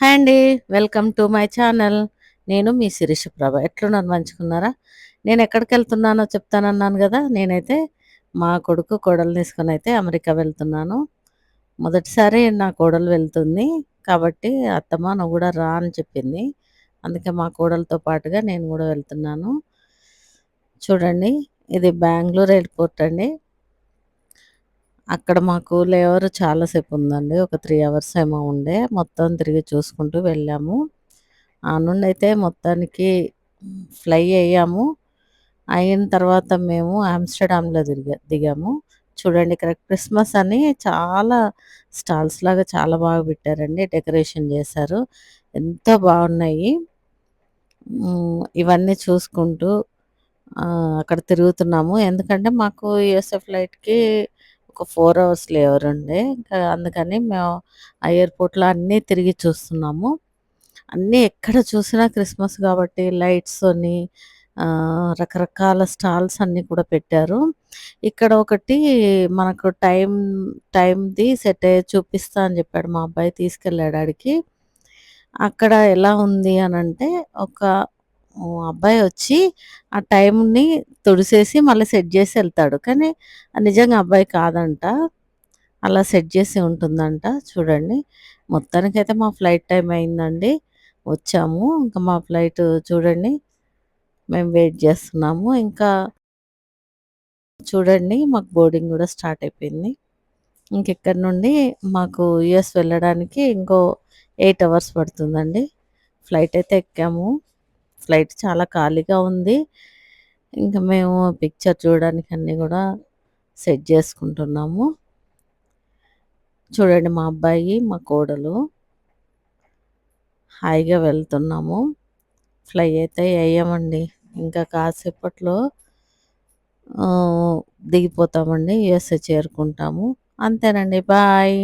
Hi అండి. Welcome to my channel. నేను మీ శిరీష ప్రభ. ఎట్లున్నారు మంచిగున్నారా? నేనెక్కడికెళ్తున్నానో చెప్తానన్నాను గదా! నేనైతే మా కొడుకు, కోడల్ని తీసుకొనైతే అమెరికా వెళ్తున్నాను. మొదటిసారి నా కోడలు వెళ్తుంది. కాబట్టి అత్తమ్మ నువ్వు గూడా రా అని చెప్పింది. అందుకే మా కోడలతో పాటుగా నేను గూడా వెళ్తున్నాను. చూడండి ఇది బెంగుళూరు ఎయిర్‌పోర్ట్ అండి. అక్కడ మాకు లేఓవర్ చాలా సేపుందండి. ఒక 3 అవర్స్ ఏమో ఉండే. మొత్తం తిరిగి చూసుకుంటూ వెళ్ళాము. ఆ నుండైతే మొత్తానికి ఫ్లై అయ్యాము. అయిన తర్వాత మేము ఆమ్‌స్టర్‌డామ్‌లో దిగాము. చూడండి ఇక్కడ క్రిస్మస్ అని చాలా స్టాల్స్ లాగా చాలా బాగా పెట్టారండి. డెకరేషన్ చేశారు. ఎంతో బాగున్నాయి. ఇవన్నీ చూసుకుంటూ అక్కడ తిరుగుతున్నాము. ఎందుకంటే మాకు యూఎస్ఏ ఫ్లైట్‌కి ఒక 4 అవర్స్ లేఓవర్ ఉండే. ఇంకా అందుకని మేము ఆ ఎయిర్‌పోర్ట్‌లో అన్నీ తిరిగి చూస్తున్నాము. అన్నీ ఎక్కడ చూసినా క్రిస్మస్ కాబట్టి లైట్స్‌తోని రకరకాల స్టాల్స్ అన్నీ కూడా పెట్టారు. ఇక్కడ ఒకటి మనకు టైమ్‌ది సెట్ అయ్యేది చూపిస్తా అని చెప్పాడు మా అబ్బాయి తీసుకెళ్ళాడు ఆడికి. అక్కడ ఎలా ఉంది అనంటే ఒక అబ్బాయి వచ్చి ఆ టైంని తుడిసేసి మళ్ళీ సెట్ చేసి ఎళ్తాడు. కానీ నిజంగా అబ్బాయి కాదంట. అలా సెట్ చేసి ఉంటుందంట. చూడండి. మొత్తానికైతే మా ఫ్లైట్ టైమ్ అయిందండి. వచ్చాము. ఇంకా మా ఫ్లైట్ చూడండి. మేము వెయిట్ చేస్తున్నాము. ఇంకా చూడండి మాకు బోర్డింగ్ గూడా స్టార్ట్ అయిపోయింది. ఇంకిక్కడి నుండి మాకు యూఎస్ వెళ్ళడానికి ఇంకో 8 అవర్స్ పడుతుందండి. ఫ్లైట్ అయితే ఎక్కాము. ఫ్లైట్ చాలా ఖాళీగా ఉంది. ఇంక మేము పిక్చర్ చూడడానికి అన్నీ గూడా సెట్ చేసుకుంటున్నాము. చూడండి మా అబ్బాయి, మా కోడలు హాయిగా వెళ్తున్నాము. ఫ్లై అయితే అయ్యామండి. ఇంకా కాసేపట్లో దిగిపోతామండి. యూఎస్ఏ చేరుకుంటాము. అంతేనండి. బాయ్.